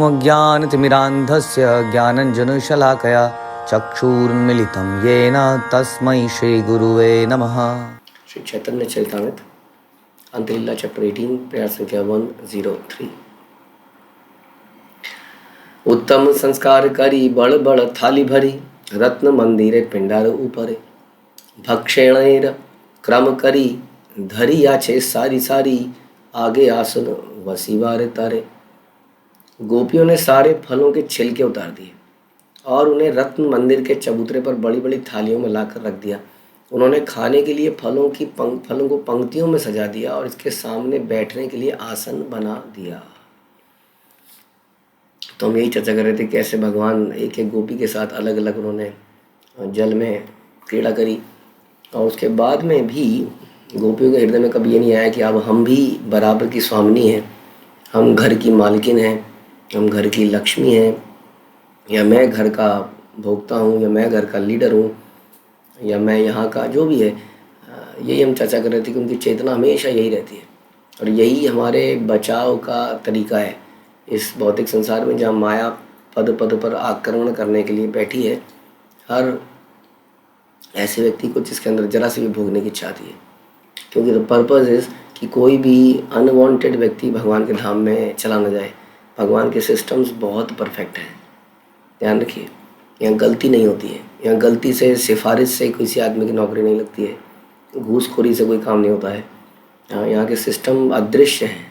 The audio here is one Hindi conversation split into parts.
अज्ञानतिमिरान्धस्य ज्ञानञ्जनशलाकया चक्षुरुन्मीलितं येन तस्मै श्रीगुरुवे नमः। श्री चैतन्य चरितामृत अंतलीला चैप्टर 18 प्रेयर संख्या 103। उत्तम संस्कार करी बड़ बड़ थाली भरी, रत्न मंदिरे पिंडार ऊपरे। भक्षेणेर क्रम करी धरी आछे सारी सारी, आगे आसन वसीवारे तारे। गोपियों ने सारे फलों के छिलके उतार दिए और उन्हें रत्न मंदिर के चबूतरे पर बड़ी बड़ी थालियों में लाकर रख दिया। उन्होंने खाने के लिए फलों को पंक्तियों में सजा दिया और इसके सामने बैठने के लिए आसन बना दिया। तो हम यही चर्चा कर रहे थे कैसे भगवान एक एक गोपी के साथ अलग अलग उन्होंने जल में क्रीड़ा करी, और उसके बाद में भी गोपियों के हृदय में कभी ये नहीं आया कि अब हम भी बराबर की स्वामिनी हैं, हम घर की मालकिन हैं, हम घर की लक्ष्मी हैं, या मैं घर का भोक्ता हूँ, या मैं घर का लीडर हूँ, या मैं यहाँ का जो भी है। यही हम चर्चा कर रहे थे कि उनकी चेतना हमेशा यही रहती है, और यही हमारे बचाव का तरीका है इस भौतिक संसार में, जहाँ माया पद पद पर आक्रमण करने के लिए बैठी है हर ऐसे व्यक्ति को जिसके अंदर जरा सी भी भोगने की इच्छा आती है। क्योंकि द पर्पज़ इज़ कि कोई भी अनवांटेड व्यक्ति भगवान के धाम में चला न जाए। भगवान के सिस्टम्स बहुत परफेक्ट हैं, ध्यान रखिए, यहाँ गलती नहीं होती है। यहाँ गलती से सिफारिश से किसी आदमी की नौकरी नहीं लगती है, घूसखोरी से कोई काम नहीं होता है। यहाँ के सिस्टम अदृश्य हैं।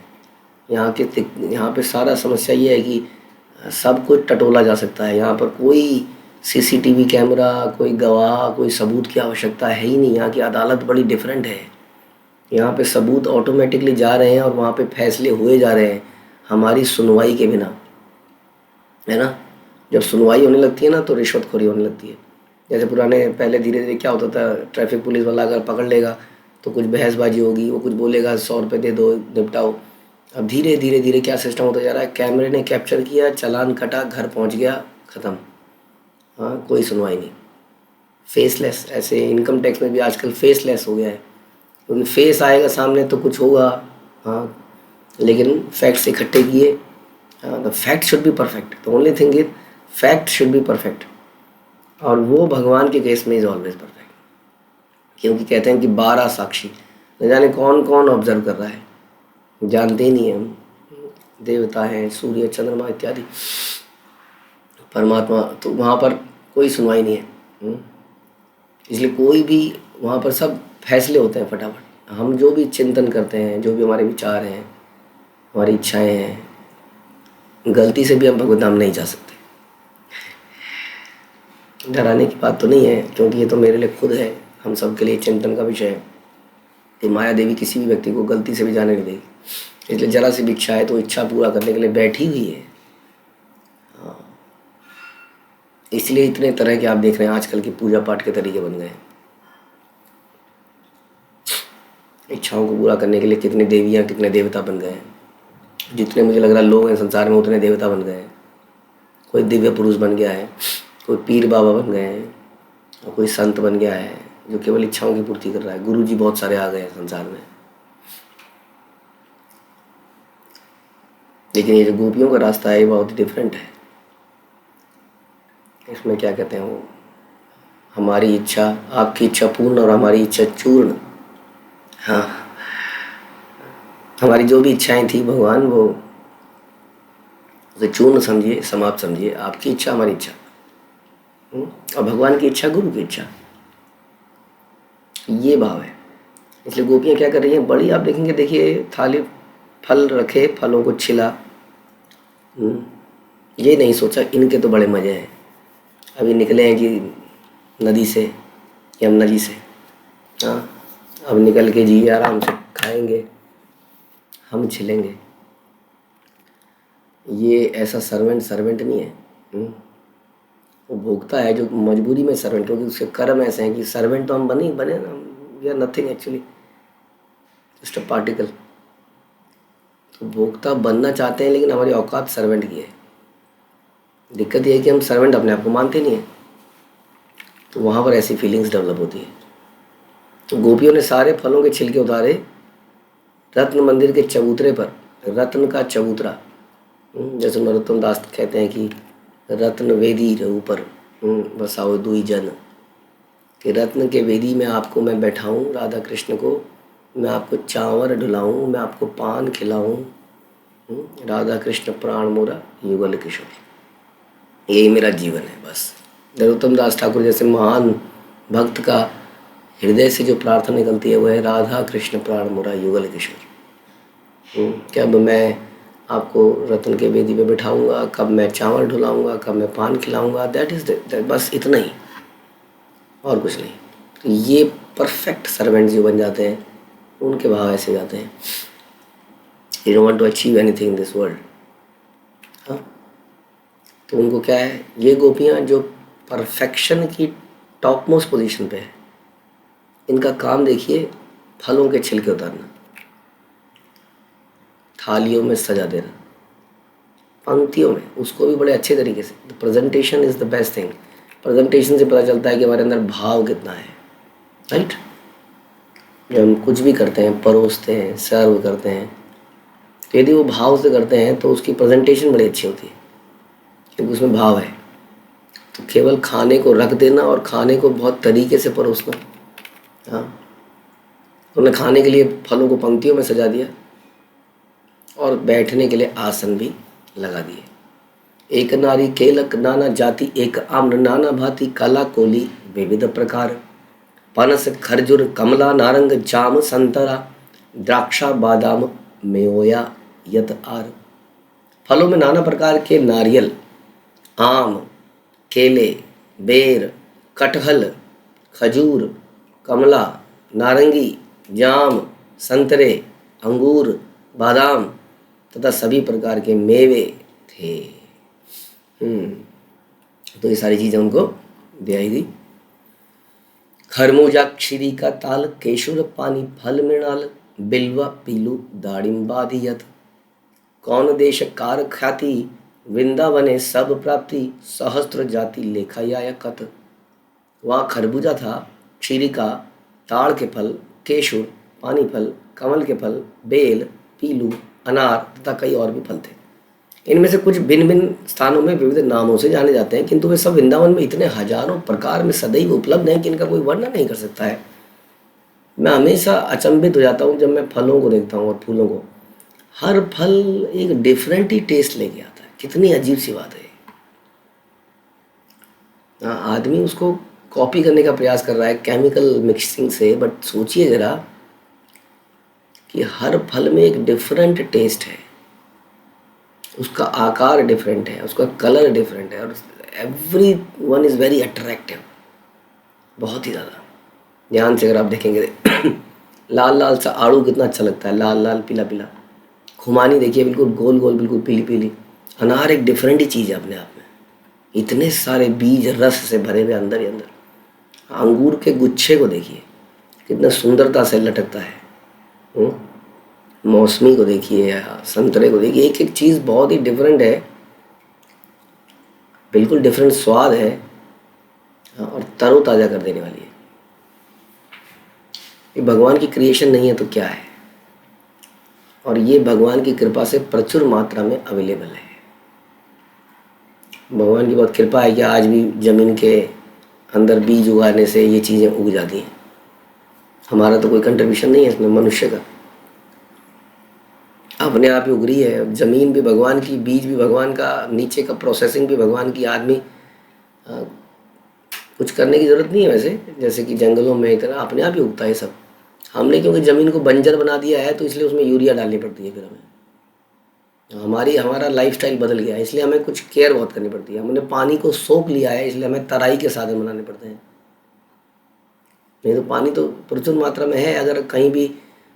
यहाँ पे सारा समस्या ये है कि सब कुछ टटोला जा सकता है। यहाँ पर कोई सीसीटीवी कैमरा, कोई गवाह, कोई सबूत की आवश्यकता है ही नहीं। यहाँ की अदालत बड़ी डिफरेंट है। यहाँ पे सबूत ऑटोमेटिकली जा रहे हैं और वहाँ पे फैसले हुए जा रहे हैं हमारी सुनवाई के बिना, है ना। जब सुनवाई होने लगती है ना तो रिश्वतखोरी होने लगती है। जैसे पुराने पहले धीरे धीरे क्या होता था, ट्रैफिक पुलिस वाला अगर पकड़ लेगा तो कुछ बहसबाजी होगी, वो कुछ बोलेगा 100 रुपये दे दो निपटाओ। अब धीरे धीरे धीरे क्या सिस्टम होता जा रहा है, कैमरे ने कैप्चर किया, चालान कटा, घर पहुंच गया, ख़त्म। हाँ, कोई सुनवाई नहीं, फेसलेस। ऐसे इनकम टैक्स में भी आजकल फेसलेस हो गया है, क्योंकि फेस आएगा सामने तो कुछ होगा। हाँ, लेकिन फैक्ट्स इकट्ठे किए। The fact should be perfect, the only thing is fact should be perfect, और वो भगवान के केस में इज ऑलवेज परफेक्ट। क्योंकि कहते हैं कि 12 साक्षी, न जाने कौन कौन ऑब्जर्व कर रहा है, जानते ही नहीं है हम। देवता हैं, सूर्य, चंद्रमा इत्यादि, परमात्मा, तो वहाँ पर कोई सुनवाई नहीं है। इसलिए कोई भी वहाँ पर सब फैसले होते हैं फटाफट। हम जो भी चिंतन करते हैं, जो भी हमारे विचार हैं, हमारी इच्छाएं हैं, गलती से भी हम भगवत धाम नहीं जा सकते। डराने की बात तो नहीं है, क्योंकि ये तो मेरे लिए खुद है, हम सब के लिए चिंतन का विषय है कि माया देवी किसी भी व्यक्ति को गलती से भी जाने नहीं देगी। इसलिए जरा सी भी इच्छा है तो इच्छा पूरा करने के लिए बैठी हुई है। हाँ, इसलिए इतने तरह के आप देख रहे हैं आजकल के पूजा पाठ के तरीके बन गए हैं। इच्छाओं को पूरा करने के लिए कितने देवियाँ, कितने देवता बन गए हैं। जितने मुझे लग रहा है लोग हैं संसार में, उतने देवता बन गए हैं। कोई दिव्य पुरुष बन गया है, कोई पीर बाबा बन गए हैं, और कोई संत बन गया है जो केवल इच्छाओं की पूर्ति कर रहा है। गुरु जी बहुत सारे आ गए हैं संसार में। लेकिन ये जो गोपियों का रास्ता है ये बहुत डिफरेंट है। इसमें क्या कहते हैं वो, हमारी इच्छा, आपकी इच्छा पूर्ण और हमारी इच्छा चूर्ण। हाँ, हमारी जो भी इच्छाएं थी भगवान वो उसे चूर्ण समझिए, समाप्त समझिए। आपकी इच्छा हमारी इच्छा, और भगवान की इच्छा गुरु की इच्छा, ये भाव है। इसलिए गोपियाँ क्या कर रही हैं, बड़ी आप देखेंगे, देखिए थाली फल रखे, फलों को छिला। ये नहीं सोचा इनके तो बड़े मज़े हैं, अभी निकले हैं कि नदी से, यमुना जी से। हाँ, अब निकल के जी आराम से खाएंगे, हम छिलेंगे। ये ऐसा सर्वेंट नहीं है। वो भोगता है जो मजबूरी में सर्वेंट, क्योंकि उसके कर्म ऐसे हैं कि सर्वेंट तो हम बने ना, we are nothing actually, just a particle. तो भोगता बनना चाहते हैं, लेकिन हमारी औकात सर्वेंट की है। दिक्कत ये है कि हम सर्वेंट अपने आप को मानते नहीं हैं, तो वहाँ पर ऐसी फीलिंग्स डेवलप होती है। तो गोपियों ने सारे फलों के छिलके उतारे, रत्न मंदिर के चबूतरे पर, रत्न का चबूतरा, जैसे नरोत्तम दास कहते हैं कि रत्न वेदी रे ऊपर बसाओ दुई जन, कि रत्न के वेदी में आपको मैं बैठाऊं, राधा कृष्ण को, मैं आपको चावल डुलाऊं, मैं आपको पान खिलाऊं। राधा कृष्ण प्राण मोरा युगल किशोर, यही मेरा जीवन है बस। नरोत्तम दास ठाकुर जैसे महान भक्त का हृदय से जो प्रार्थना निकलती है वो है, राधा कृष्ण प्राण मोरा युगल किशोर। कि अब मैं आपको रत्न के वेदी पे बिठाऊंगा, कब मैं चावल ढुलाऊंगा, कब मैं पान खिलाऊंगा, दैट इज बस इतना ही, और कुछ नहीं। तो ये परफेक्ट सर्वेंट जो बन जाते हैं, उनके भाव ऐसे जाते हैं, you don't want to achieve anything in this world. हाँ, तो उनको क्या है, ये गोपियाँ जो परफेक्शन की टॉप मोस्ट पोजिशन पे है, इनका काम देखिए, फलों के छिलके उतारना, थालियों में सजा देना, पंक्तियों में, उसको भी बड़े अच्छे तरीके से। The presentation is the best thing. Presentation से पता चलता है कि हमारे अंदर भाव कितना है, राइट। जब हम कुछ भी करते हैं, परोसते हैं, सर्व करते हैं, तो यदि वो भाव से करते हैं तो उसकी प्रेजेंटेशन बड़ी अच्छी होती है, क्योंकि उसमें भाव है। तो केवल खाने को रख देना और खाने को बहुत तरीके से परोसना, हाँ, उन्होंने खाने के लिए फलों को पंक्तियों में सजा दिया और बैठने के लिए आसन भी लगा दिए। एक नारी केलक नाना जाति, एक आम्र नाना भांति, काला कोली विविध प्रकार, पनस खरजुर कमला नारंग जाम संतरा, द्राक्षा बादाम मेओया यत आर। फलों में नाना प्रकार के नारियल, आम, केले, बेर, कटहल, खजूर, कमला, नारंगी, जाम, संतरे, अंगूर, बादाम तथा सभी प्रकार के मेवे थे। तो ये सारी चीज़ें उनको दिलाई दी। खरमूजा क्षीरी का ताल, केशुर पानी फल मृणाल, बिल्वा पीलू दाड़िम्बादियत, कौन देश कार ख्याति, वृंदावने सब प्राप्ति, सहस्त्र जाति लेखा यायकत। वहाँ खरबूजा था, क्षीरी का, ताड़ के फल, केशुर, पानी फल, कमल के फल, बेल, पीलू, अनार तथा कई और भी फल थे। इनमें से कुछ भिन्न भिन्न स्थानों में विविध नामों से जाने जाते हैं, किंतु वे सब वृंदावन में इतने हजारों प्रकार में सदैव उपलब्ध हैं कि इनका कोई वर्णन नहीं कर सकता है। मैं हमेशा अचंभित हो जाता हूँ जब मैं फलों को देखता हूँ और फूलों को। हर फल एक डिफरेंट ही टेस्ट लेके आता है, कितनी अजीब सी बात है। आदमी उसको कॉपी करने का प्रयास कर रहा है केमिकल मिक्सिंग से, बट सोचिए ज़रा कि हर फल में एक डिफरेंट टेस्ट है, उसका आकार डिफरेंट है, उसका कलर डिफरेंट है, और every one is very attractive, बहुत ही ज़्यादा। ध्यान से अगर आप देखेंगे लाल लाल सा आड़ू कितना अच्छा लगता है, लाल लाल पीला पीला। खुमानी देखिए, बिल्कुल गोल गोल, बिल्कुल पीली पीली। अनार एक डिफरेंट ही चीज़ है अपने आप में, इतने सारे बीज रस से भरे हुए अंदर ही अंदर। अंगूर के गुच्छे को देखिए, कितना सुंदरता से लटकता है। मौसमी को देखिए, संतरे को देखिए, एक एक चीज़ बहुत ही डिफरेंट है, बिल्कुल डिफरेंट स्वाद है, और तरोताज़ा कर देने वाली है। ये भगवान की क्रिएशन नहीं है तो क्या है, और ये भगवान की कृपा से प्रचुर मात्रा में अवेलेबल है। भगवान की बहुत कृपा है कि आज भी ज़मीन के अंदर बीज उगाने से ये चीज़ें उग जाती हैं। हमारा तो कोई कंट्रीब्यूशन नहीं है इसमें, मनुष्य का अपने आप ही उग रही है। ज़मीन भी भगवान की, बीज भी भगवान का, नीचे का प्रोसेसिंग भी भगवान की। आदमी कुछ करने की ज़रूरत नहीं है वैसे, जैसे कि जंगलों में इतना अपने आप ही उगता है सब। हमने क्योंकि ज़मीन को बंजर बना दिया है तो इसलिए उसमें यूरिया डालनी पड़ती है। फिर हमारा लाइफस्टाइल बदल गया है, इसलिए हमें कुछ केयर बहुत करनी पड़ती है। हमने पानी को सोख लिया है, इसलिए हमें तराई के साधन बनाने पड़ते हैं। नहीं तो पानी तो प्रचुर मात्रा में है, अगर कहीं भी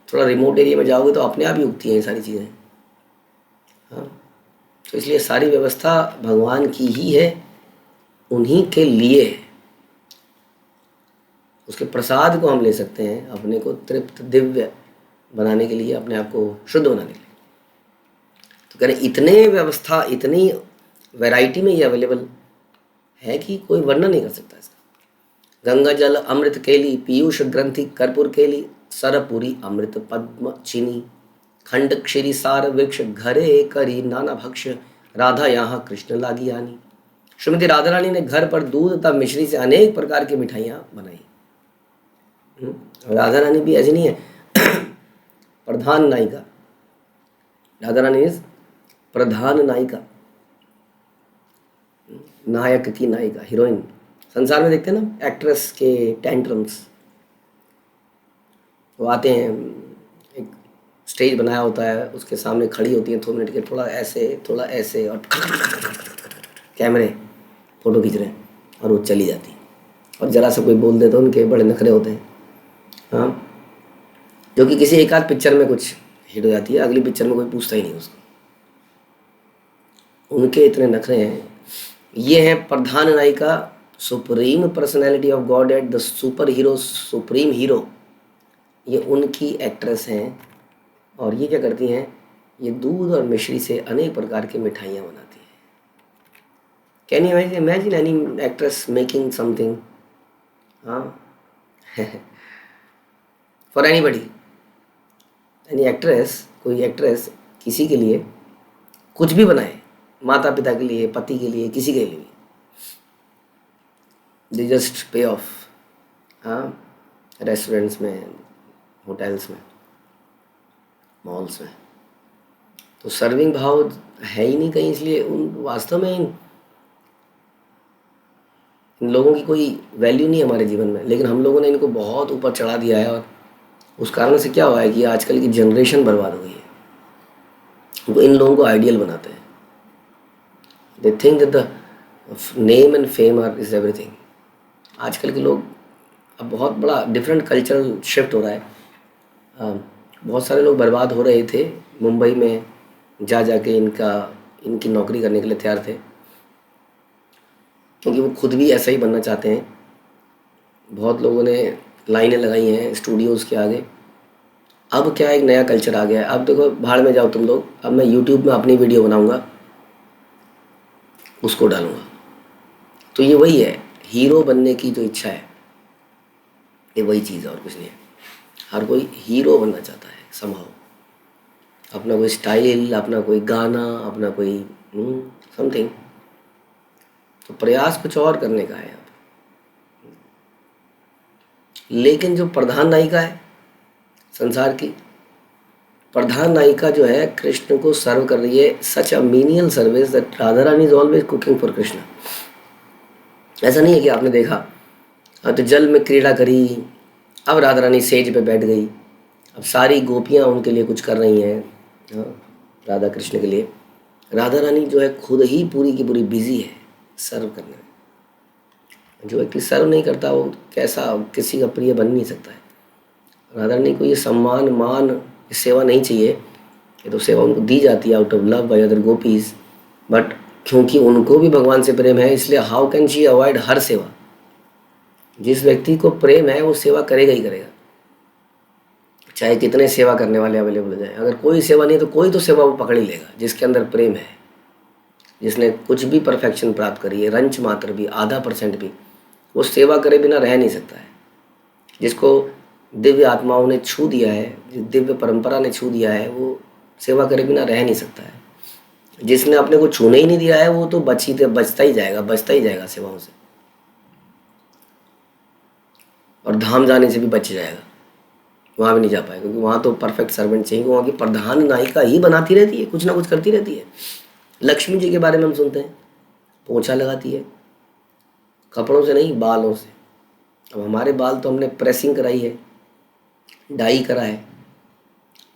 थोड़ा रिमोट एरिया में जाओगे तो अपने आप ही उगती हैं ये सारी चीज़ें। हाँ, तो इसलिए सारी व्यवस्था भगवान की ही है, उन्हीं के लिए है। उसके प्रसाद को हम ले सकते हैं अपने को तृप्त दिव्य बनाने के लिए, अपने आप को शुद्ध बनाने के लिए। तो कह रहे इतने व्यवस्था, इतनी वैरायटी में ये अवेलेबल है कि कोई वर्णन नहीं कर सकता इसका। गंगा जल अमृत केली, पीयूष ग्रंथि कर्पूर केली, सरपुरी अमृत पद्म चीनी, खंड क्षीरी सार वृक्ष घरे करी नाना भक्ष, राधा यहाँ कृष्ण लागी आनी। श्रीमती राधा रानी ने घर पर दूध तथा मिश्री से अनेक प्रकार की मिठाइयाँ बनाई। राधा रानी भी ऐसी नहीं है प्रधान नायिका, राधा रानी इज प्रधान नायिका, नायक की नायिका, हीरोइन। संसार में देखते हैं ना एक्ट्रेस के टेंट्रम्स, वो आते हैं, एक स्टेज बनाया होता है, उसके सामने खड़ी होती है 2 मिनट के, थोड़ा ऐसे और कैमरे फोटो खींच रहे हैं और वो चली जाती है। और ज़रा सा कोई बोल दे तो उनके बड़े नखरे होते हैं, हाँ, जो कि किसी एक आध पिक्चर में कुछ हिट हो जाती है, अगली पिक्चर में कोई पूछता ही नहीं उसको, उनके इतने नखरे हैं। ये है प्रधान नायिका, supreme personality of God at the super hero, supreme hero, ये उनकी एक्ट्रेस हैं। और ये क्या करती हैं, ये दूध और मिश्री से अनेक प्रकार की मिठाइयाँ बनाती हैं। Can you imagine any actress making something, हाँ फॉर एनीबडी, एनी एक्ट्रेस, कोई एक्ट्रेस किसी के लिए कुछ भी बनाए, माता पिता के लिए, पति के लिए, किसी के लिए भी, दे जस्ट पे ऑफ, हाँ, रेस्टोरेंट्स में, होटल्स में, मॉल्स में। तो सर्विंग भाव है ही नहीं कहीं, इसलिए उन वास्तव में इन लोगों की कोई वैल्यू नहीं है हमारे जीवन में, लेकिन हम लोगों ने इनको बहुत ऊपर चढ़ा दिया है। और उस कारण से क्या हुआ है कि आजकल की जनरेशन बर्बाद हो गई है। वो इन लोगों को आइडियल बनाते हैं, they think that the name and fame are is everything. आजकल के लोग, अब बहुत बड़ा डिफरेंट कल्चरल शिफ्ट हो रहा है। बहुत सारे लोग बर्बाद हो रहे थे, मुंबई में जाके इनकी नौकरी करने के लिए तैयार थे, क्योंकि वो खुद भी ऐसा ही बनना चाहते हैं। बहुत लोगों ने लाइनें लगाई हैं स्टूडियोज़ के आगे। अब क्या एक नया कल्चर आ गया है, अब देखो भाड़ में जाओ तुम लोग, अब मैं यूट्यूब में अपनी वीडियो बनाऊंगा, उसको डालूंगा। तो ये वही है, हीरो बनने की जो इच्छा है, ये वही चीज़ है और कुछ नहीं है। हर कोई हीरो बनना चाहता है समहाउ, अपना कोई स्टाइल, अपना कोई गाना, अपना कोई समथिंग। तो प्रयास कुछ और करने का है अब। लेकिन जो प्रधान नायिका है संसार की, प्रधान नायिका जो है कृष्ण को सर्व कर रही है, such a menial service that Radha Rani is always cooking for Krishna. ऐसा नहीं है कि आपने देखा तो जल में क्रीड़ा करी, अब राधा रानी सेज पे बैठ गई, अब सारी गोपियाँ उनके लिए कुछ कर रही हैं, राधा कृष्ण के लिए। राधा रानी जो है खुद ही पूरी की पूरी बिजी है सर्व करने में। जो व्यक्ति सर्व नहीं करता वो कैसा किसी का प्रिय बन नहीं सकता है। राधा रानी को ये सम्मान, मान, ये सेवा नहीं चाहिए, ये तो सेवा उनको दी जाती है out of love by other gopis, but क्योंकि उनको भी भगवान से प्रेम है, इसलिए हाउ कैन शी अवॉइड हर सेवा। जिस व्यक्ति को प्रेम है वो सेवा करेगा ही करेगा, चाहे कितने सेवा करने वाले अवेलेबल हो जाए। अगर कोई सेवा नहीं तो कोई तो सेवा वो पकड़ ही लेगा, जिसके अंदर प्रेम है, जिसने कुछ भी परफेक्शन प्राप्त करी है, रंच मात्र भी, आधा % भी, वो सेवा करे बिना रह नहीं सकता है। जिसको दिव्य आत्माओं ने छू दिया है, जिस दिव्य परंपरा ने छू दिया है, वो सेवा करे बिना रह नहीं सकता है। जिसने अपने को छूने ही नहीं दिया है वो तो बचता ही जाएगा सेवाओं से, और धाम जाने से भी बच जाएगा, वहाँ भी नहीं जा पाएगा, क्योंकि वहाँ तो परफेक्ट सर्वेंट चाहिए। वहाँ की प्रधान नायिका ही बनाती रहती है, कुछ ना कुछ करती रहती है। लक्ष्मी जी के बारे में हम सुनते हैं, पोंछा लगाती है, कपड़ों से नहीं, बालों से। अब हमारे बाल तो हमने प्रेसिंग कराई है, डाई करा है,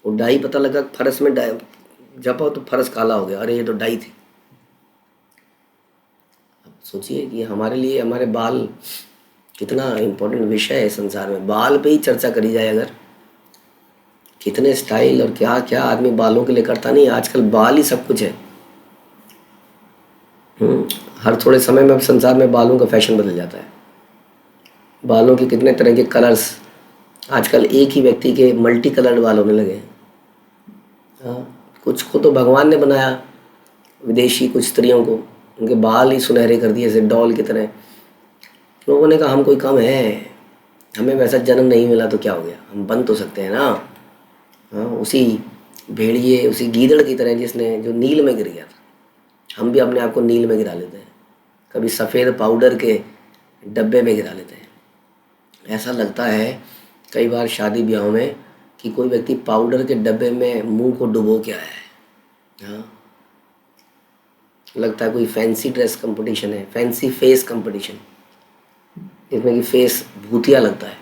वो डाई पता लगा फर्श में जपा तो फर्श काला हो गया, अरे ये तो डाई थी। अब सोचिए कि हमारे लिए हमारे बाल कितना इम्पोर्टेंट विषय है संसार में। बाल पे ही चर्चा करी जाए अगर, कितने स्टाइल और क्या क्या आदमी बालों के लिए करता नहीं, आजकल बाल ही सब कुछ है। हर थोड़े समय में संसार में बालों का फैशन बदल जाता है। बालों के कितने तरह के कलर्स, आजकल एक ही व्यक्ति के मल्टी कलर्ड बाल होने लगे हैं। कुछ को तो भगवान ने बनाया, विदेशी कुछ स्त्रियों को उनके बाल ही सुनहरे कर दिए, जैसे डॉल की तरह। लोगों ने कहा हम कोई कम है, हमें वैसा जन्म नहीं मिला तो क्या हो गया, हम बन तो सकते हैं ना। उसी भेड़िए, उसी गीदड़ की तरह जिसने, जो नील में गिर गया था, हम भी अपने आप को नील में गिरा लेते हैं, कभी सफ़ेद पाउडर के डब्बे में गिरा लेते हैं। ऐसा लगता है कई बार शादी ब्याहों में कि कोई व्यक्ति पाउडर के डब्बे में मुंह को डुबो के आया है। हाँ, लगता है कोई फैंसी ड्रेस कंपटीशन है, फैंसी फेस कंपटीशन, जिसमें कि फेस भूतिया लगता है।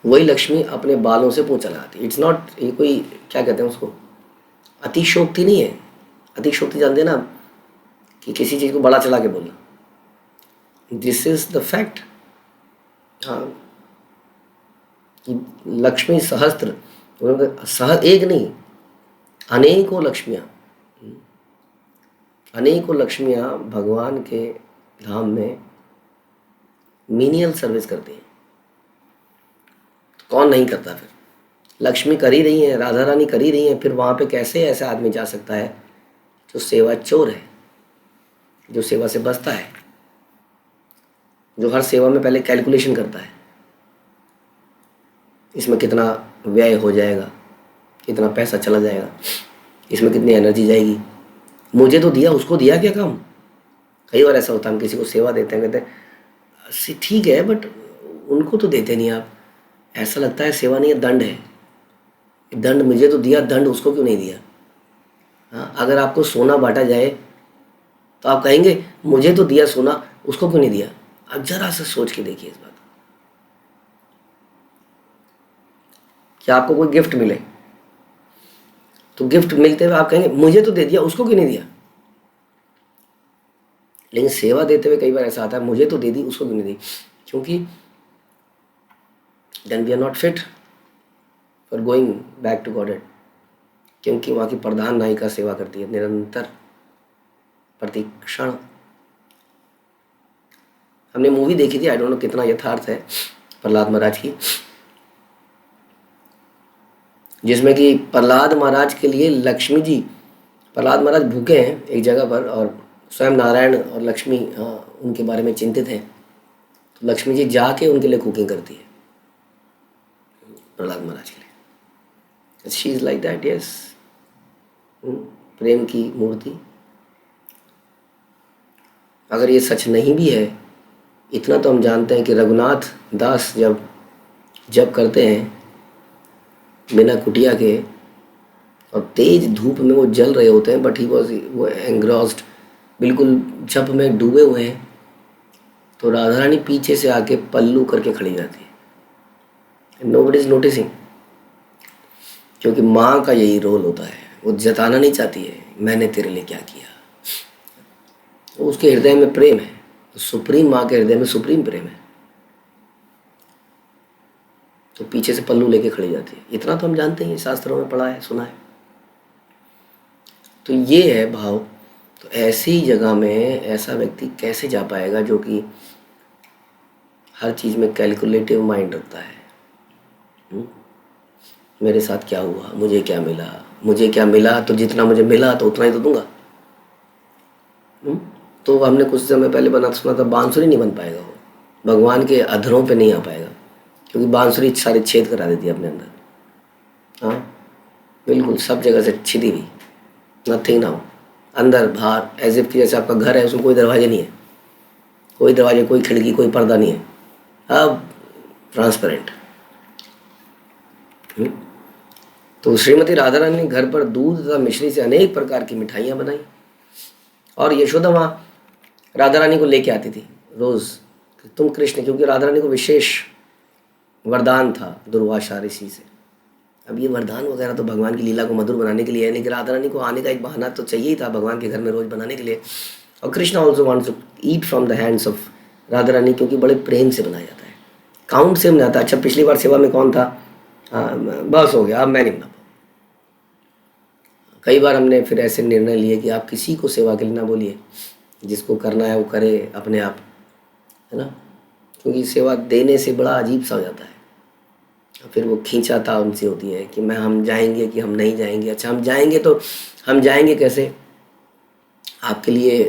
वही लक्ष्मी अपने बालों से पोंछा लगाती है। इट्स नॉट, ये कोई क्या कहते हैं उसको, अतिशोक्ति नहीं है। अतिशोक्ति जानते हैं ना, कि किसी चीज़ को बड़ा चला के बोलना। This is the fact. हाँ, कि लक्ष्मी सहस्त्र, एक नहीं, अनेकों लक्ष्मियाँ, अनेकों लक्ष्मियाँ भगवान के धाम में मीनियल सर्विस करती हैं। तो कौन नहीं करता फिर? लक्ष्मी कर ही रही हैं, राधा रानी कर ही रही हैं, फिर वहाँ पे कैसे ऐसा आदमी जा सकता है जो सेवा चोर है, जो सेवा से बचता है, जो हर सेवा में पहले कैलकुलेशन करता है, इसमें कितना व्यय हो जाएगा, कितना पैसा चला जाएगा, इसमें कितनी एनर्जी जाएगी, मुझे तो दिया, उसको दिया क्या काम? कई बार ऐसा होता है, हम किसी को सेवा देते हैं, कहते हैं ठीक है बट उनको तो देते नहीं आप। ऐसा लगता है सेवा नहीं है, दंड है। दंड मुझे तो दिया, दंड उसको क्यों नहीं दिया? हाँ, अगर आपको सोना बांटा जाए तो आप कहेंगे मुझे तो दिया सोना, उसको क्यों नहीं दिया? आप जरा सा सोच के देखिए इस बात। क्या आपको कोई गिफ्ट मिले तो गिफ्ट मिलते हुए आप कहेंगे मुझे तो दे दिया, उसको क्यों नहीं दिया? लेकिन सेवा देते हुए कई बार ऐसा आता है, मुझे तो दे दी, उसको क्यों नहीं दी? क्योंकि then we are not fit for going back to Godhead. क्योंकि वहाँ की प्रधान नायिका सेवा करती है निरंतर, प्रति क्षण। हमने मूवी देखी थी, आई डोंट नो कितना यथार्थ है, प्रहलाद महाराज की, जिसमें कि प्रहलाद महाराज के लिए लक्ष्मी जी, प्रहलाद महाराज भूखे हैं एक जगह पर और स्वयं नारायण और लक्ष्मी उनके बारे में चिंतित हैं, तो लक्ष्मी जी जाके उनके लिए कुकिंग करती है प्रहलाद महाराज के लिए। She is like that, yes, प्रेम की मूर्ति। अगर ये सच नहीं भी है, इतना तो हम जानते हैं कि रघुनाथ दास जब करते हैं बिना कुटिया के और तेज धूप में वो जल रहे होते हैं, बट वो एंग्रॉस्ड, बिल्कुल जप में डूबे हुए हैं, तो राधा रानी पीछे से आके पल्लू करके खड़ी जाती है। नोबडी इज नोटिसिंग, क्योंकि माँ का यही रोल होता है, वो जताना नहीं चाहती है मैंने तेरे लिए क्या किया। उसके हृदय में प्रेम है, सुप्रीम माँ के हृदय में सुप्रीम प्रेम है, तो पीछे से पल्लू लेके खड़ी जाती है। इतना तो हम जानते हैं, शास्त्रों में पढ़ा है, सुना है। तो ये है भाव। तो ऐसी जगह में ऐसा व्यक्ति कैसे जा पाएगा जो कि हर चीज़ में कैलकुलेटिव माइंड रखता है? मेरे साथ क्या हुआ, मुझे क्या मिला, मुझे क्या मिला, तो जितना मुझे मिला तो उतना ही तो दूंगा। तो हमने कुछ समय पहले सुना था, बांसुरी नहीं बन पाएगा, वो भगवान के अधरों पे नहीं आ पाएगा, क्योंकि बांसुरी सारे छेद करा देती है अपने अंदर। हाँ, बिल्कुल सब जगह से छिदी हुई, नथिंग नाउ, अंदर बाहर, एज इफ जैसे आपका घर है, उसमें कोई दरवाजे नहीं है, कोई दरवाजे, कोई खिड़की, कोई पर्दा नहीं है, अब ट्रांसपेरेंट। तो श्रीमती राधा रानी ने घर पर दूध तथा मिश्री से अनेक प्रकार की मिठाइयाँ बनाई, और यशोदा माँ राधा रानी को लेके आती थी रोज़, तुम कृष्ण, क्योंकि राधा रानी को विशेष वरदान था दुर्वासा ऋषि से। अब ये वरदान वगैरह तो भगवान की लीला को मधुर बनाने के लिए है, लेकिन राधा रानी को आने का एक बहाना तो चाहिए ही था भगवान के घर में रोज़ बनाने के लिए। और Krishna also wants to eat from the hands of Radha Rani, क्योंकि बड़े प्रेम से बनाया जाता है, काउंट से बनाता है। अच्छा, पिछली बार सेवा में कौन था? हाँ, बस हो गया, अब मैं नहीं बना। कई बार हमने फिर ऐसे निर्णय लिए कि आप किसी को सेवा के लिए ना बोलिए, जिसको करना है वो करे अपने आप, है ना, क्योंकि सेवा देने से बड़ा अजीब सा हो जाता है। फिर वो खींचाता उनसे होती है कि हम जाएंगे कि हम नहीं जाएंगे। अच्छा, हम जाएंगे तो हम जाएंगे कैसे? आपके लिए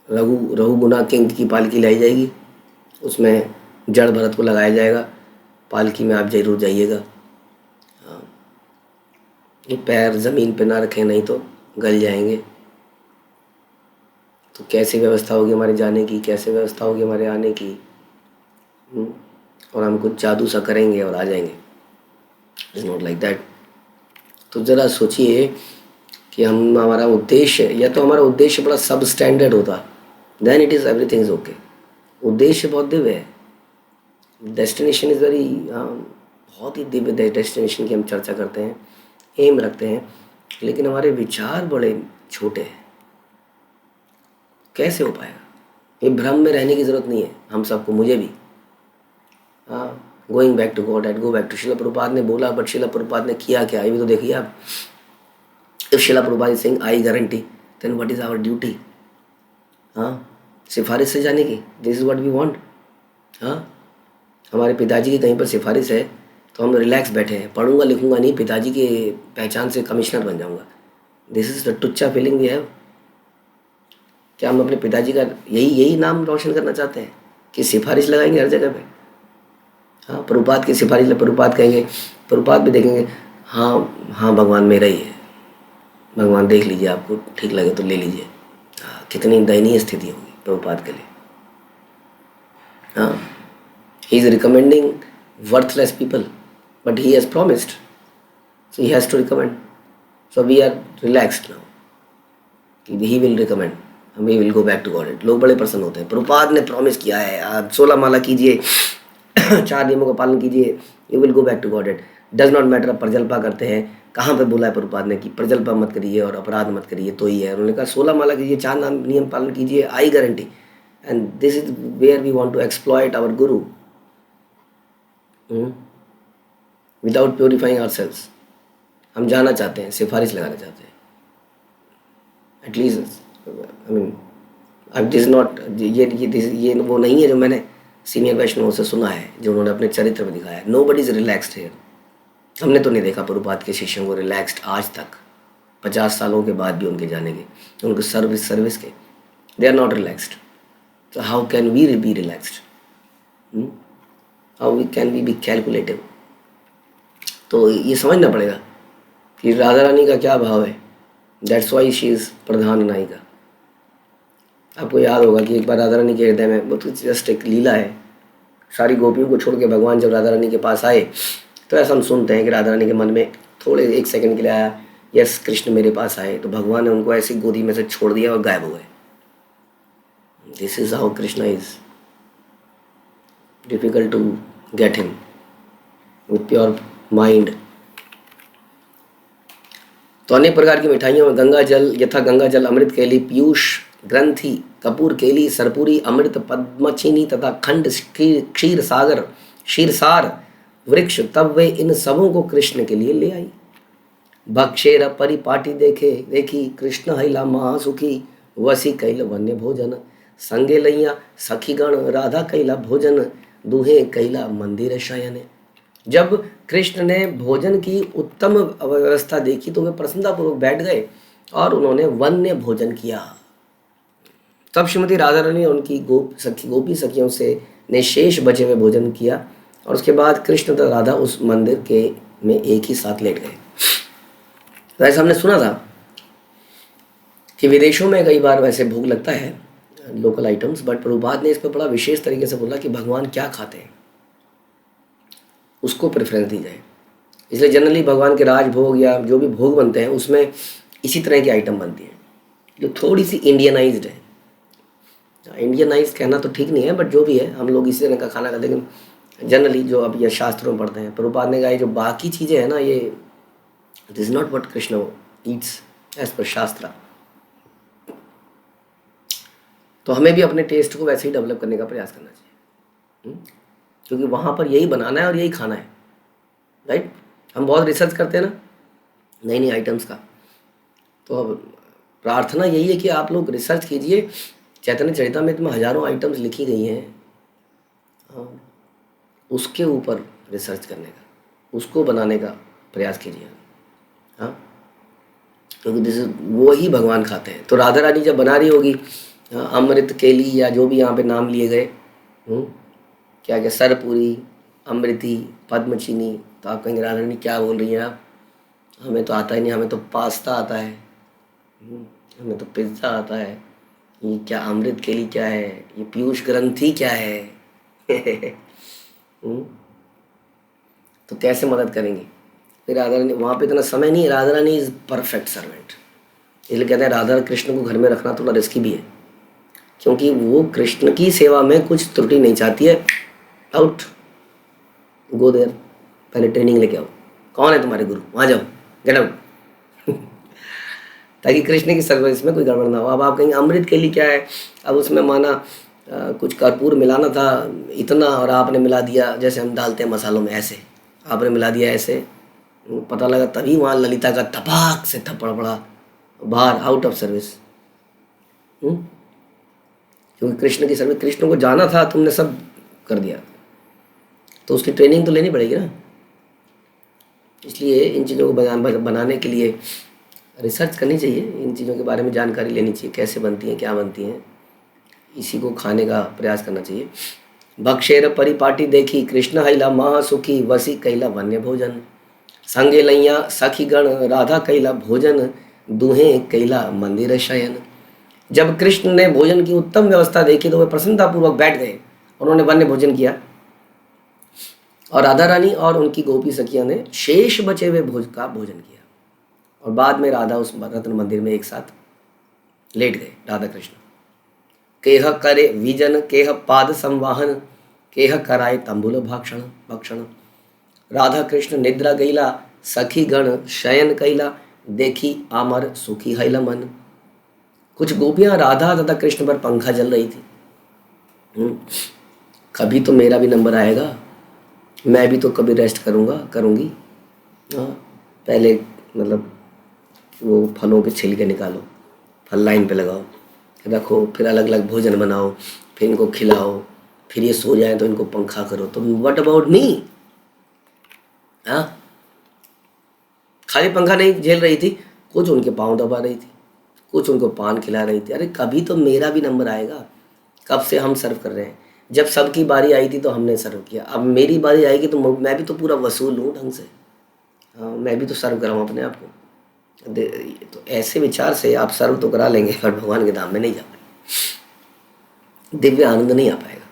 रघुगुना किंग की पालकी लाई जाएगी, उसमें जड़ भरत को लगाया जाएगा, पालकी में आप जरूर जाइएगा। हाँ, ये पैर ज़मीन पे ना रखें, नहीं तो गल जाएंगे। तो कैसी व्यवस्था होगी हमारे जाने की, कैसे व्यवस्था होगी हमारे आने की। और हम कुछ जादू सा करेंगे और आ जाएंगे। It's not like that. तो ज़रा सोचिए कि हम हमारा उद्देश्य, या तो हमारा उद्देश्य बड़ा सब स्टैंडर्ड होता, then it is everything is okay. उद्देश्य बहुत दिव्य है, डेस्टिनेशन इज़ वेरी, बहुत ही दिव्य डेस्टिनेशन की हम चर्चा करते हैं, एम रखते हैं, लेकिन हमारे विचार बड़े छोटे हैं। कैसे हो पाएगा? ये भ्रम में रहने की ज़रूरत नहीं है हम सबको, मुझे भी। Going back to God and go back to, Srila Prabhupada ने बोला, बट शिला प्रभुपाद ने किया क्या, ये भी तो देखिए आप। If Srila Prabhupada is saying I guarantee, then what is our duty? सिफारिश से जाने की, this is what we want. हमारे पिताजी की कहीं पर सिफारिश है तो हम रिलैक्स बैठे हैं, पढ़ूंगा लिखूंगा नहीं, पिताजी के पहचान से कमिश्नर बन जाऊंगा। दिस इज द टुच्चा फीलिंग वी हैव। क्या हम अपने पिताजी का यही नाम रोशन करना चाहते हैं कि सिफारिश लगाएंगे हर जगह पे? प्रभुपाद की सिफारिश, प्रभुपाद कहेंगे, प्रभुपाद भी देखेंगे, हाँ भगवान मेरा ही है, भगवान देख लीजिए, आपको ठीक लगे तो ले लीजिए। कितनी दयनीय स्थिति होगी प्रभुपाद के लिए। He is recommending worthless people, but he has promised, so he has to recommend. So we are relaxed now कि he will recommend, we will go back to God. लोग बड़े प्रसन्न होते हैं, प्रभुपाद ने प्रॉमिस किया है, आप 16 माला कीजिए, 4 नियमों का पालन कीजिए, you will go back to God. Does not matter आप प्रजल्पा करते हैं, कहाँ पे बोला है प्रभुपाद ने कि प्रजल्पा मत करिए और अपराध मत करिए, तो ही है। उन्होंने कहा 16 माला कीजिए, 4 नियम पालन कीजिए, I guarantee. And this is where we want to exploit our guru without purifying ourselves. हम जाना चाहते हैं, सिफारिश लगाना चाहते हैं, एटलीस्ट आई मीन, अब दिस नॉट, ये वो नहीं है जो मैंने सीनियर वैष्णवों से सुना है, जो उन्होंने अपने चरित्र में दिखाया है। Nobody is relaxed here. हमने तो नहीं देखा प्रभुपाद के शिष्यों को रिलैक्सड आज तक, 50 सालों के बाद भी उनके जाने के, उनके सर्विस के, दे आर नॉट रिलैक्सड। तो how can we be relaxed? How we can we be calculative? तो ये समझना पड़ेगा कि राधा रानी का क्या भाव है। दैट्स वाई शी इज़ प्रधान नायिका। आपको याद होगा कि एक बार राधा रानी के हृदय में, वो तो जस्ट एक लीला है, सारी गोपियों को छोड़ के भगवान जब राधा रानी के पास आए, तो ऐसा हम सुनते हैं कि राधा रानी के मन में थोड़े 1 सेकंड के लिए आया, यस कृष्ण मेरे पास आए, तो भगवान ने उनको ऐसी गोदी में से छोड़ दिया और गायब हो गए। This is how Krishna is difficult to get him with pure mind. तो अनेक प्रकार की मिठाइयों में गंगा जल, यथा गंगा जल, अमृत केली, पीयूष ग्रंथि, कपूर केली, सरपुरी, अमृत, पद्मचीनी तथा खंड, क्षीर सागर, क्षीरसार वृक्ष, तब वे इन सबों को कृष्ण के लिए ले आई। भक्षेर परिपाटी देखी, कृष्ण हैला महासुखी, वसी कैल वन्य भोजन, संगे लैया सखीगण, राधा कैला भोजन, दुहे कैला मंदिर शयन। जब कृष्ण ने भोजन की उत्तम व्यवस्था देखी तो वे प्रसन्नतापूर्वक बैठ गए और उन्होंने वन्य भोजन किया। तब श्रीमती राधा रानी और उनकी गोपी सखियों से ने शेष बचे हुए भोजन किया और उसके बाद कृष्ण तथा राधा उस मंदिर के में एक ही साथ लेट गए। तो ऐसा हमने सुना था कि विदेशों में कई बार वैसे भोग लगता है, लोकल आइटम्स, बट प्रभुपाद ने इस पर बड़ा विशेष तरीके से बोला कि भगवान क्या खाते हैं उसको प्रेफरेंस दी जाए। इसलिए जनरली भगवान के राजभोग या जो भी भोग बनते हैं उसमें इसी तरह की आइटम बनती है जो थोड़ी सी इंडियनाइज्ड है। इंडियनाइज कहना तो ठीक नहीं है, बट जो भी है हम लोग इसी तरह का खाना खाते हैं। लेकिन जनरली जो अब ये शास्त्रों में पढ़ते हैं, प्रभुपाद ने कहा जो बाकी चीज़ें हैं ना, ये this not what Krishna it's as per shastra. तो हमें भी अपने टेस्ट को वैसे ही डेवलप करने का प्रयास करना चाहिए, क्योंकि वहाँ पर यही बनाना है और यही खाना है, राइट। हम बहुत रिसर्च करते हैं ना नई नई आइटम्स का, तो अब प्रार्थना यही है कि आप लोग रिसर्च कीजिए। चैतन्य चरितामृत में हजारों आइटम्स लिखी गई हैं, उसके ऊपर रिसर्च करने का, उसको बनाने का प्रयास कीजिए। क्योंकि दिस वो ही भगवान खाते हैं। तो राधा रानी जब बना रही होगी अमृत केली या जो भी यहाँ पे नाम लिए गए, क्या क्या सरपुरी, अमृति, पद्मचीनी, तो आप कहेंगे राधा रानी क्या बोल रही हैं आप, हमें तो आता ही नहीं, हमें तो पास्ता आता है, हमें तो पिज्ज़ा आता है, ये क्या अमृत केली क्या है, ये पीयूष ग्रंथि क्या है। हम्म, तो कैसे मदद करेंगे? फिर राधा रानी वहाँ पे इतना समय नहीं है, Radha Rani is perfect servant. इसलिए कहते हैं राधा कृष्ण को घर में रखना थोड़ा रिस्की भी है, क्योंकि वो कृष्ण की सेवा में कुछ त्रुटि नहीं चाहती है। आउट, गो देयर, पहले ट्रेनिंग लेके आओ, कौन है तुम्हारे गुरु, वहाँ जाओ, गेट आउट। ताकि कृष्ण की सर्विस में कोई गड़बड़ ना हो। अब आप कहेंगे अमृत के लिए क्या है, अब उसमें माना कुछ कर्पूर मिलाना था इतना और आपने मिला दिया, जैसे हम डालते हैं मसालों में, ऐसे आपने मिला दिया ऐसे, पता लगा तभी वहाँ ललिता का धपाक से थप्पड़ पड़ा, बाहर, आउट ऑफ सर्विस। क्योंकि कृष्ण की सर्विस, कृष्ण को जाना था, तुमने सब कर दिया, तो उसकी ट्रेनिंग तो लेनी पड़ेगी ना। इसलिए इन चीज़ों को बनाने के लिए रिसर्च करनी चाहिए, इन चीज़ों के बारे में जानकारी लेनी चाहिए, कैसे बनती हैं, क्या बनती हैं, इसी को खाने का प्रयास करना चाहिए। भक्षेर परिपाटी देखी कृष्ण हैला महासुखी, वसी कैला वन्य भोजन, संगे लैया सखी गण राधा कैला भोजन, दुहे कैला मंदिर शयन। जब कृष्ण ने भोजन की उत्तम व्यवस्था देखी तो वे प्रसन्नतापूर्वक बैठ गए, उन्होंने वन्य भोजन किया, और राधा रानी और उनकी गोपी सखिया ने शेष बचे हुए भोज का भोजन किया, और बाद में राधा उस रत्न मंदिर में एक साथ लेट गए, राधा कृष्ण। केह करे विजन केह पाद संवाहन, केह कराए तंबुल भक्षण भक्षण, राधा कृष्ण निद्रा गईला सखी गण शयन कैला, देखी आमर सुखी हैला मन। कुछ गोपियां राधा तथा कृष्ण पर पंखा जल रही थी। कभी तो मेरा भी नंबर आएगा, मैं भी तो कभी रेस्ट करूँगी। हाँ, पहले मतलब वो फलों के छिलके निकालो, फल लाइन पे लगाओ, रखो, फिर अलग अलग भोजन बनाओ, फिर इनको खिलाओ, फिर ये सो जाए तो इनको पंखा करो। तो व्हाट अबाउट मी? हाँ, खाली पंखा नहीं झेल रही थी, कुछ उनके पाँव दबा रही थी, कुछ उनको पान खिला रही थी। अरे कभी तो मेरा भी नंबर आएगा। कब से हम सर्व कर रहे हैं, जब सबकी बारी आई थी तो हमने सर्व किया, अब मेरी बारी आएगी तो मैं भी तो पूरा वसूल हूँ ढंग से। हाँ, मैं भी तो सर्व कराऊँ अपने आप को। तो ऐसे विचार से आप सर्व तो करा लेंगे, पर भगवान के धाम में नहीं जा पाएंगे, दिव्य आनंद नहीं आ पाएगा,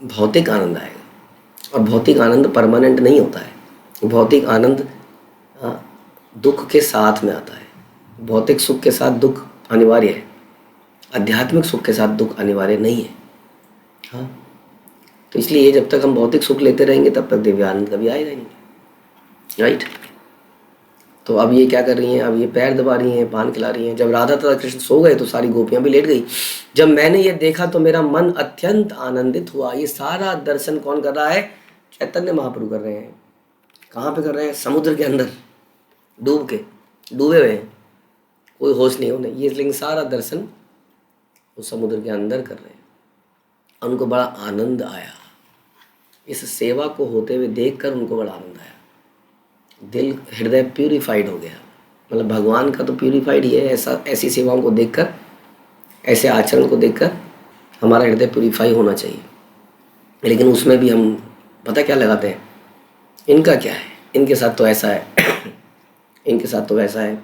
भौतिक आनंद आएगा। और भौतिक आनंद परमानेंट नहीं होता है। भौतिक आनंद दुख के साथ में आता है। भौतिक सुख के साथ दुख अनिवार्य है, आध्यात्मिक सुख के साथ दुख अनिवार्य नहीं है। हाँ, तो इसलिए जब तक हम भौतिक सुख लेते रहेंगे तब तक दिव्य आनंद कभी आएगा ही नहीं। राइट। तो अब ये क्या कर रही हैं, अब ये पैर दबा रही हैं, पान खिला रही हैं। जब राधा तथा कृष्ण सो गए तो सारी गोपियां भी लेट गई। जब मैंने ये देखा तो मेरा मन अत्यंत आनंदित हुआ। ये सारा दर्शन कौन कर रहा है? चैतन्य महाप्रभु कर रहे हैं। कहाँ पे कर रहे हैं? समुद्र के अंदर डूबे हुए हैं, कोई होश नहीं उन्हें। ये लेकिन सारा दर्शन वो समुद्र के अंदर कर रहे हैं। उनको बड़ा आनंद आया, इस सेवा को होते हुए देखकर उनको बड़ा आनंद आया। दिल हृदय प्यूरिफाइड हो गया। मतलब भगवान का तो प्यूरिफाइड ही है। ऐसी सेवाओं को देखकर, ऐसे आचरण को देखकर हमारा हृदय प्यूरिफाई होना चाहिए। लेकिन उसमें भी हम पता क्या लगाते हैं, इनका क्या है, इनके साथ तो ऐसा है इनके साथ तो वैसा है।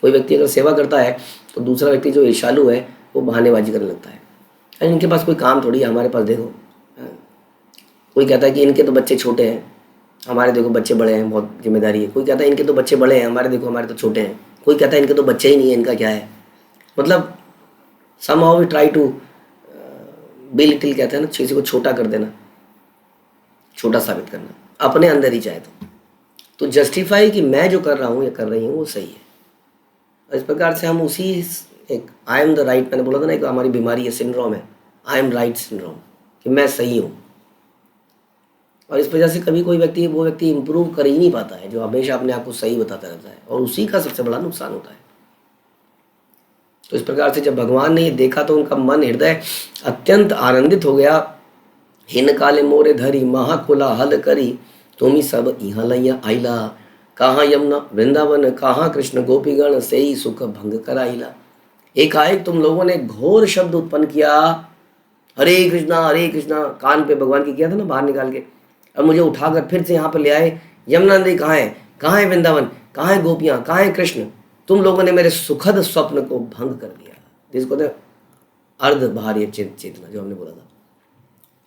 कोई व्यक्ति अगर सेवा करता है तो दूसरा व्यक्ति जो ईर्ष्यालु है वो बहानेबाजी करने लगता है। अरे इनके पास कोई काम थोड़ी है, हमारे पास देखो। कोई कहता है कि इनके तो बच्चे छोटे हैं, हमारे देखो बच्चे बड़े हैं, बहुत जिम्मेदारी है। कोई कहता है इनके तो बच्चे बड़े हैं, हमारे देखो हमारे तो छोटे हैं। कोई कहता है इनके तो बच्चे ही नहीं है, इनका क्या है। मतलब somehow we try to belittle, कहते हैं ना, किसी को छोटा कर देना, छोटा साबित करना अपने अंदर ही चाहे तो जस्टिफाई कि मैं जो कर रहा हूँ या कर रही हूँ वो सही है। और इस प्रकार से हम उसी एक आई एम द राइट, मैंने बोला था ना, एक हमारी बीमारी है, सिंड्रोम है, आई एम राइट सिंड्रोम, कि मैं सही हूँ। और इस वजह से कभी कोई व्यक्ति वो व्यक्ति इम्प्रूव कर ही नहीं पाता है, जो हमेशा अपने आप को सही बताता रहता है, और उसी का सबसे बड़ा नुकसान होता है। तो इस प्रकार से जब भगवान ने ये देखा तो उनका मन हृदय अत्यंत आनंदित हो गया। हिन काले मोरे धरी महाकुला हल करी, तुमी सब यहाँ लैया आइला, कहाँ यमुना वृंदावन, कहाँ कृष्ण गोपीगण, से ही सुख भंग कराइला। एकाएक तुम लोगों ने घोर शब्द उत्पन्न किया, हरे कृष्णा कान पे भगवान की किया था ना बाहर निकाल के, और मुझे उठाकर फिर से यहाँ पर ले आए। यमुना नदी कहाँ है वृंदावन, कहाँ है गोपियाँ, कहाँ है कृष्ण, तुम लोगों ने मेरे सुखद स्वप्न को भंग कर दिया। जिसको कहते हैं अर्ध बाहरी चेतना, जो हमने बोला था।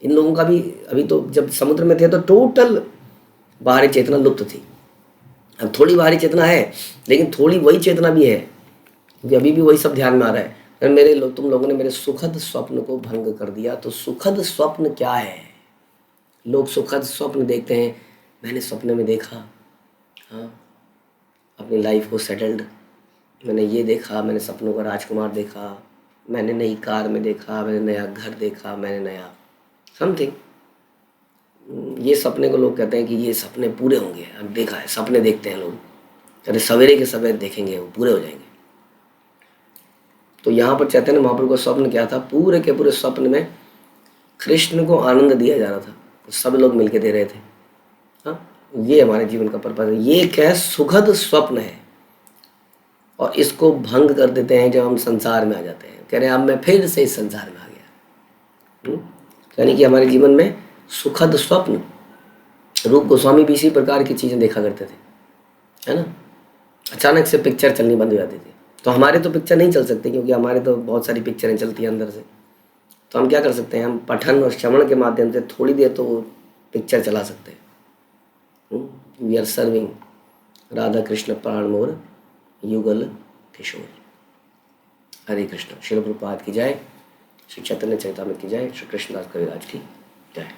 इन लोगों का भी अभी तो जब समुद्र में थे तो टोटल बाहरी चेतना लुप्त थी। अब थोड़ी बाहरी चेतना है, लेकिन थोड़ी वही चेतना भी है, क्योंकि अभी भी वही सब ध्यान में आ रहा है। तुम लोगों ने मेरे सुखद स्वप्न को भंग कर दिया। तो सुखद स्वप्न क्या है? लोग सुखद स्वप्न देखते हैं। मैंने सपने में देखा, हाँ, अपनी लाइफ को सेटल्ड, मैंने ये देखा, मैंने सपनों का राजकुमार देखा, मैंने नई कार में देखा, मैंने नया घर देखा, मैंने नया समथिंग। ये सपने को लोग कहते हैं कि ये सपने पूरे होंगे। अब देखा है, सपने देखते हैं लोग, अरे सवेरे के सवेरे देखेंगे वो पूरे हो जाएंगे। तो यहाँ पर चैतन्य महाप्रभु का स्वप्न क्या था? पूरे के पूरे स्वप्न में कृष्ण को आनंद दिया जा रहा था, तो सब लोग मिलके दे रहे थे। हाँ, ये हमारे जीवन का पर्पज है। ये क्या है? सुखद स्वप्न है। और इसको भंग कर देते हैं जब हम संसार में आ जाते हैं। कह रहे हैं अब मैं फिर से इस संसार में आ गया। यानी कि हमारे जीवन में सुखद स्वप्न, रूप गोस्वामी भी इसी प्रकार की चीज़ें देखा करते थे, है ना। अचानक से पिक्चर चलनी बंद हो जाती थी। तो हमारे तो पिक्चर नहीं चल सकते, क्योंकि हमारे तो बहुत सारी पिक्चरें चलती हैं अंदर से। तो हम क्या कर सकते हैं? हम पठन और श्रवण के माध्यम से थोड़ी देर तो वो पिक्चर चला सकते हैं। We are serving Radha Krishna प्राण मोर युगल किशोर। हरे कृष्ण। श्रील प्रभुपाद की जय। श्री चैतन्य चरितामृत की जय। श्री कृष्णदास कविराज की जय।